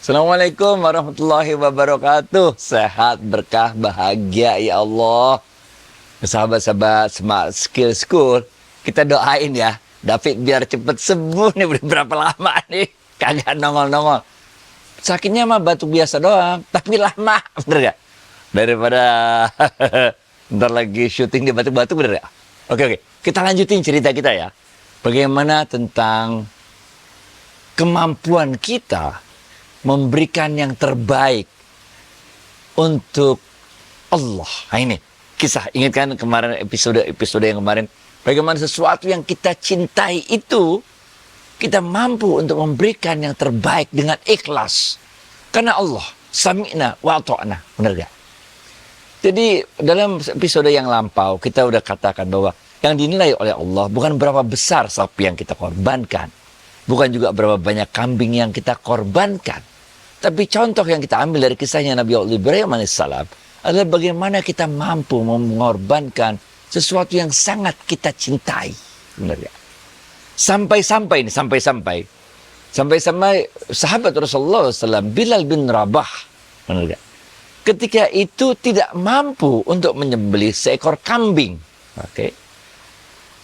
Assalamualaikum warahmatullahi wabarakatuh. Sehat, berkah, bahagia ya Allah. Sahabat-sahabat Smart Skill School, kita doain ya David biar cepet sembuh nih. Udah berapa lama nih kagak nongol-nongol. Sakitnya mah batuk biasa doang, tapi lama, bener gak? Daripada ntar lagi syuting dia batuk-batuk, bener gak? Oke, kita lanjutin cerita kita ya. Bagaimana tentang kemampuan kita memberikan yang terbaik untuk Allah. Nah ini kisah, ingatkan kemarin episode yang kemarin, bagaimana sesuatu yang kita cintai itu kita mampu untuk memberikan yang terbaik dengan ikhlas karena Allah. Sami'na wa ata'na, benar gak? Jadi dalam episode yang lampau kita udah katakan bahwa yang dinilai oleh Allah bukan berapa besar sapi yang kita korbankan, bukan juga berapa banyak kambing yang kita korbankan. Tapi contoh yang kita ambil dari kisahnya Nabi Allah Ibrahim alaihissalam adalah bagaimana kita mampu mengorbankan sesuatu yang sangat kita cintai. Benar ya? Sampai-sampai sahabat Rasulullah SAW, Bilal bin Rabah, benar gak? Ketika itu tidak mampu untuk menyembelih seekor kambing. Oke.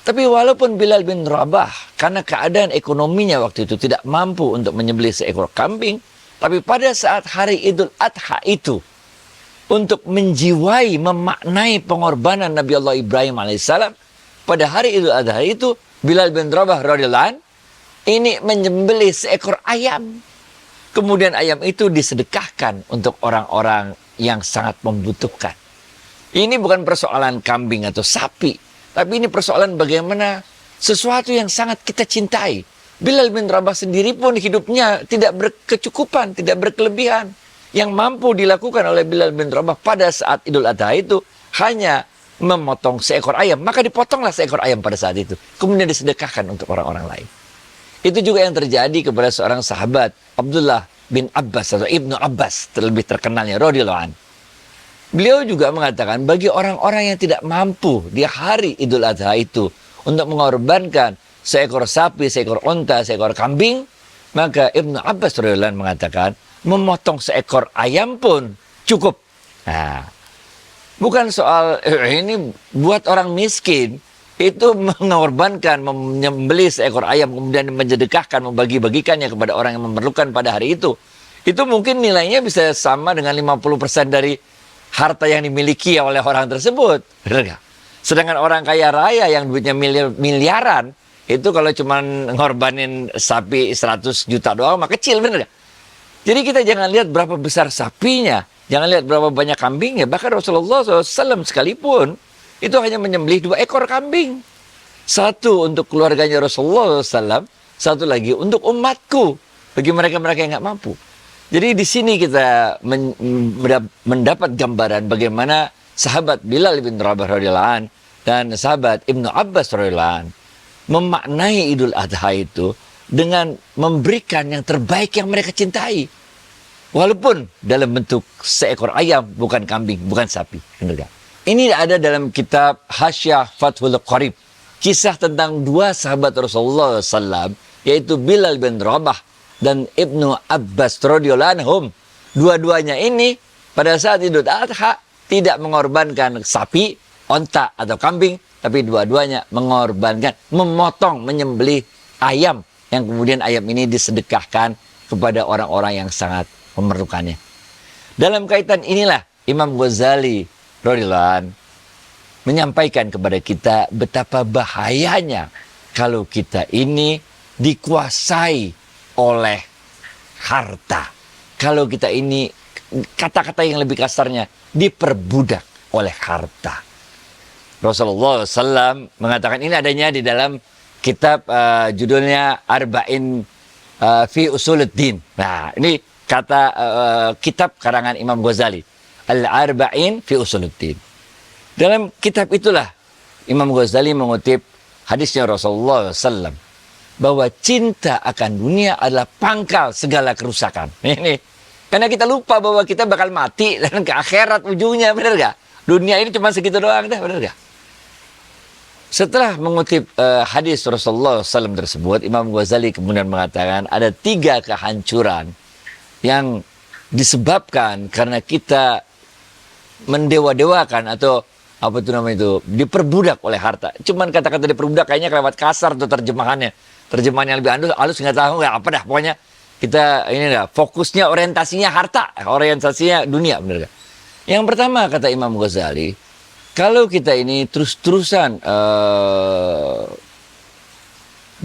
Tapi walaupun Bilal bin Rabah karena keadaan ekonominya waktu itu tidak mampu untuk menyembelih seekor kambing, tapi pada saat hari Idul Adha itu, untuk menjiwai, memaknai pengorbanan Nabi Allah Ibrahim alaihissalam, pada hari Idul Adha itu, Bilal bin Rabah radhiyallahu anh, ini menyembelih seekor ayam. Kemudian ayam itu disedekahkan untuk orang-orang yang sangat membutuhkan. Ini bukan persoalan kambing atau sapi, tapi ini persoalan bagaimana sesuatu yang sangat kita cintai. Bilal bin Rabah sendiri pun hidupnya tidak berkecukupan, tidak berkelebihan. Yang mampu dilakukan oleh Bilal bin Rabah pada saat Idul Adha itu hanya memotong seekor ayam. Maka dipotonglah seekor ayam pada saat itu. Kemudian disedekahkan untuk orang-orang lain. Itu juga yang terjadi kepada seorang sahabat, Abdullah bin Abbas atau Ibnu Abbas, terlebih terkenalnya, radhiyallahu anhu. Beliau juga mengatakan bagi orang-orang yang tidak mampu di hari Idul Adha itu untuk mengorbankan seekor sapi, seekor onta, seekor kambing, maka Ibnu Abbas radhiyallahu anhu mengatakan memotong seekor ayam pun cukup. Nah, bukan soal ini buat orang miskin itu mengorbankan, menyembelih seekor ayam kemudian mensedekahkan, membagi-bagikannya kepada orang yang memerlukan pada hari itu. Itu mungkin nilainya bisa sama dengan 50% dari harta yang dimiliki oleh orang tersebut. Benar gak? Sedangkan orang kaya raya yang duitnya miliaran, itu kalau cuma ngorbanin sapi 100 juta doang mah kecil, bener gak? Jadi kita jangan lihat berapa besar sapinya, jangan lihat berapa banyak kambingnya. Bahkan Rasulullah SAW sekalipun itu hanya menyembelih 2 ekor kambing. Satu untuk keluarganya Rasulullah SAW, satu lagi untuk umatku, bagi mereka-mereka yang nggak mampu. Jadi di sini kita mendapat gambaran bagaimana sahabat Bilal bin Rabah radhiyallahu anh dan sahabat Ibnu Abbas radhiyallahu anh memaknai Idul Adha itu dengan memberikan yang terbaik yang mereka cintai. Walaupun dalam bentuk seekor ayam, bukan kambing, bukan sapi. Benar gak? Ini ada dalam kitab Hasyiah Fathul Qarib. Kisah tentang 2 sahabat Rasulullah SAW, yaitu Bilal bin Rabah dan Ibnu Abbas radhiyallahu anhum. Dua-duanya ini pada saat Idul Adha tidak mengorbankan sapi, onta atau kambing, tapi dua-duanya mengorbankan, memotong, menyembelih ayam, yang kemudian ayam ini disedekahkan kepada orang-orang yang sangat memerlukannya. Dalam kaitan inilah Imam Ghazali radhiyallahu anh menyampaikan kepada kita betapa bahayanya kalau kita ini dikuasai oleh harta. Kalau kita ini, kata-kata yang lebih kasarnya, diperbudak oleh harta. Rasulullah SAW mengatakan, ini adanya di dalam kitab judulnya Arba'in fi Usuluddin. Nah, ini kata kitab karangan Imam Ghazali, Al-Arba'in fi Usuluddin. Dalam kitab itulah Imam Ghazali mengutip hadisnya Rasulullah SAW bahwa cinta akan dunia adalah pangkal segala kerusakan. Ini karena kita lupa bahwa kita bakal mati dan ke akhirat ujungnya, benar gak? Dunia ini cuma segitu doang dah, benar gak? Setelah mengutip hadis Rasulullah SAW tersebut, Imam Ghazali kemudian mengatakan ada 3 kehancuran yang disebabkan karena kita mendewa-dewakan atau apa itu namanya itu, diperbudak oleh harta. Cuman kata-kata diperbudak kayaknya kelewat kasar tuh terjemahannya. Terjemahan yang lebih halus nggak tahu nggak apa dah. Pokoknya kita ini dah fokusnya orientasinya harta, orientasinya dunia, bener gak? Yang pertama kata Imam Ghazali, kalau kita ini terus-terusan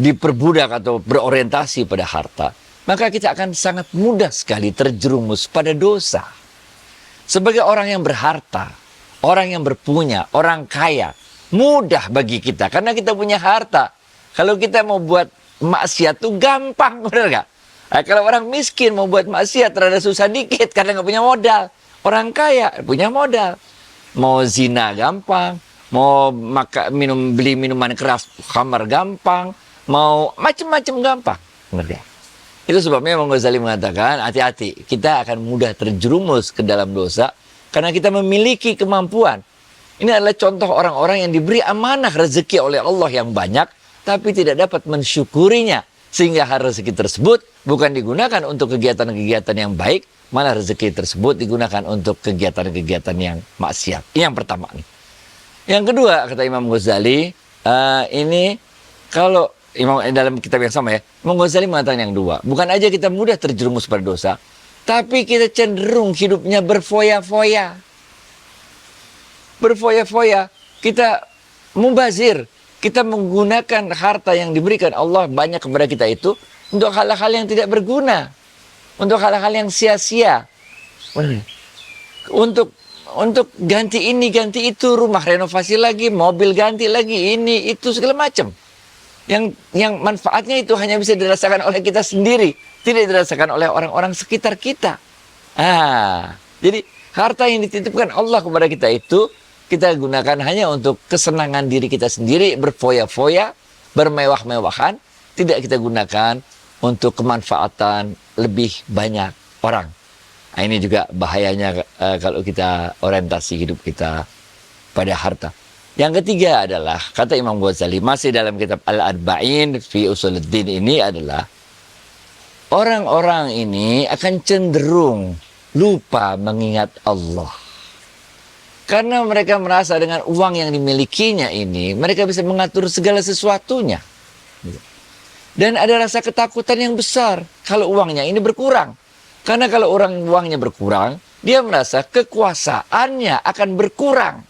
diperbudak atau berorientasi pada harta, maka kita akan sangat mudah sekali terjerumus pada dosa. Sebagai orang yang berharta, orang yang berpunya, orang kaya, mudah bagi kita karena kita punya harta. Kalau kita mau buat maksiat tuh gampang, benar gak? Nah, kalau orang miskin mau buat maksiat rada susah dikit karena nggak punya modal. Orang kaya punya modal. Mau zina gampang, mau beli minuman keras, khamar gampang, mau macam-macam gampang, benar gak? Itu sebabnya Imam Ghazali mengatakan, hati-hati, kita akan mudah terjerumus ke dalam dosa karena kita memiliki kemampuan. Ini adalah contoh orang-orang yang diberi amanah rezeki oleh Allah yang banyak, tapi tidak dapat mensyukurinya. Sehingga rezeki tersebut bukan digunakan untuk kegiatan-kegiatan yang baik, malah rezeki tersebut digunakan untuk kegiatan-kegiatan yang maksiat. Ini yang pertama nih. Yang kedua, kata Imam Ghazali, ini kalau dalam kitab yang sama ya, Imam Ghazali mengatakan yang dua. Bukan aja kita mudah terjerumus pada dosa, tapi kita cenderung hidupnya berfoya-foya. Berfoya-foya. Kita mubazir. Kita menggunakan harta yang diberikan Allah banyak kepada kita itu untuk hal-hal yang tidak berguna. Untuk hal-hal yang sia-sia. Untuk ganti ini, ganti itu, rumah renovasi lagi, mobil ganti lagi, ini, itu, segala macam. Yang manfaatnya itu hanya bisa dirasakan oleh kita sendiri, tidak dirasakan oleh orang-orang sekitar kita. Jadi harta yang dititipkan Allah kepada kita itu kita gunakan hanya untuk kesenangan diri kita sendiri, berfoya-foya, bermewah-mewahan, tidak kita gunakan untuk kemanfaatan lebih banyak orang. Nah, ini juga bahayanya kalau kita orientasi hidup kita pada harta. Yang ketiga adalah, kata Imam Ghazali, masih dalam kitab Al-Arba'in fi Usuluddin ini adalah, orang-orang ini akan cenderung lupa mengingat Allah. Karena mereka merasa dengan uang yang dimilikinya ini, mereka bisa mengatur segala sesuatunya. Dan ada rasa ketakutan yang besar kalau uangnya ini berkurang. Karena kalau uangnya berkurang, dia merasa kekuasaannya akan berkurang.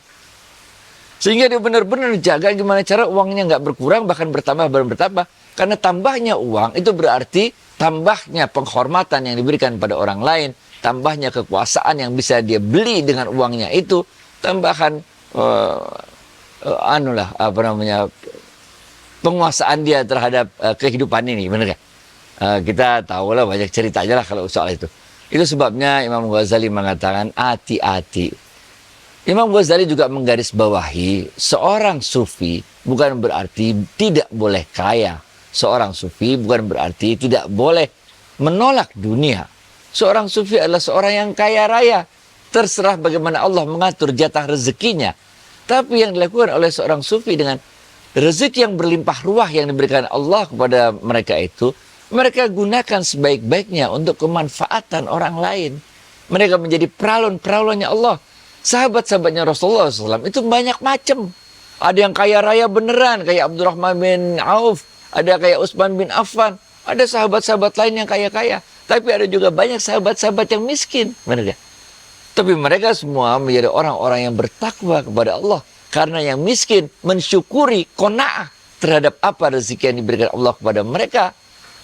Sehingga dia benar-benar jaga gimana cara uangnya nggak berkurang, bahkan bertambah. Karena tambahnya uang itu berarti tambahnya penghormatan yang diberikan pada orang lain, tambahnya kekuasaan yang bisa dia beli dengan uangnya itu, tambahan penguasaan dia terhadap kehidupan ini, benar gak? Kita tahu lah, banyak cerita aja lah kalau soal itu. Itu sebabnya Imam Ghazali mengatakan hati-hati. Imam Ghazali juga menggarisbawahi, seorang sufi bukan berarti tidak boleh kaya. Seorang sufi bukan berarti tidak boleh menolak dunia. Seorang sufi adalah seorang yang kaya raya. Terserah bagaimana Allah mengatur jatah rezekinya. Tapi yang dilakukan oleh seorang sufi dengan rezeki yang berlimpah ruah yang diberikan Allah kepada mereka itu, mereka gunakan sebaik-baiknya untuk kemanfaatan orang lain. Mereka menjadi peralon-peralonnya Allah. Sahabat-sahabatnya Rasulullah SAW itu banyak macam. Ada yang kaya raya beneran, kayak Abdurrahman bin Auf. Ada kayak Utsman bin Affan. Ada sahabat-sahabat lain yang kaya-kaya. Tapi ada juga banyak sahabat-sahabat yang miskin. Benar gak? Tapi mereka semua menjadi orang-orang yang bertakwa kepada Allah. Karena yang miskin mensyukuri qanaah terhadap apa rezeki yang diberikan Allah kepada mereka.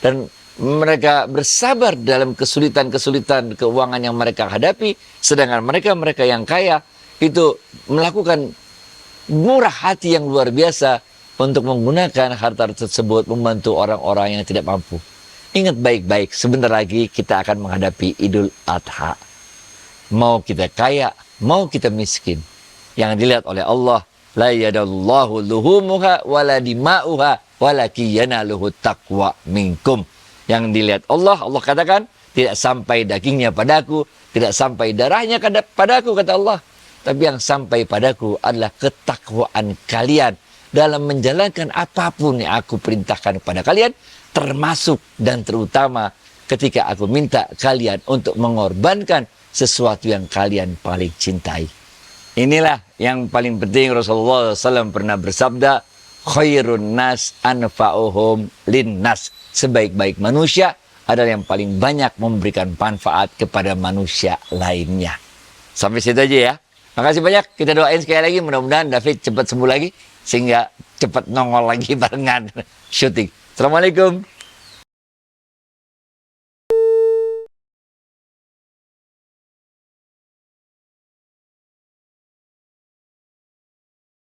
Dan mereka bersabar dalam kesulitan-kesulitan keuangan yang mereka hadapi. Sedangkan mereka-mereka yang kaya itu melakukan murah hati yang luar biasa untuk menggunakan harta tersebut membantu orang-orang yang tidak mampu. Ingat baik-baik, sebentar lagi kita akan menghadapi Idul Adha. Mau kita kaya, mau kita miskin. Yang dilihat oleh Allah, la yadallahu luhumuha wala dima'uha walaki yanaluhu taqwa minkum. Yang dilihat Allah katakan, tidak sampai dagingnya padaku, tidak sampai darahnya padaku, kata Allah. Tapi yang sampai padaku adalah ketakwaan kalian dalam menjalankan apapun yang aku perintahkan kepada kalian, termasuk dan terutama ketika aku minta kalian untuk mengorbankan sesuatu yang kalian paling cintai. Inilah yang paling penting. Rasulullah SAW pernah bersabda, khairun nas anfa'uhum linnas. Sebaik-baik manusia adalah yang paling banyak memberikan manfaat kepada manusia lainnya. Sampai situ aja ya. Makasih banyak. Kita doain sekali lagi. Mudah-mudahan David cepat sembuh lagi. Sehingga cepat nongol lagi barengan syuting. Assalamualaikum.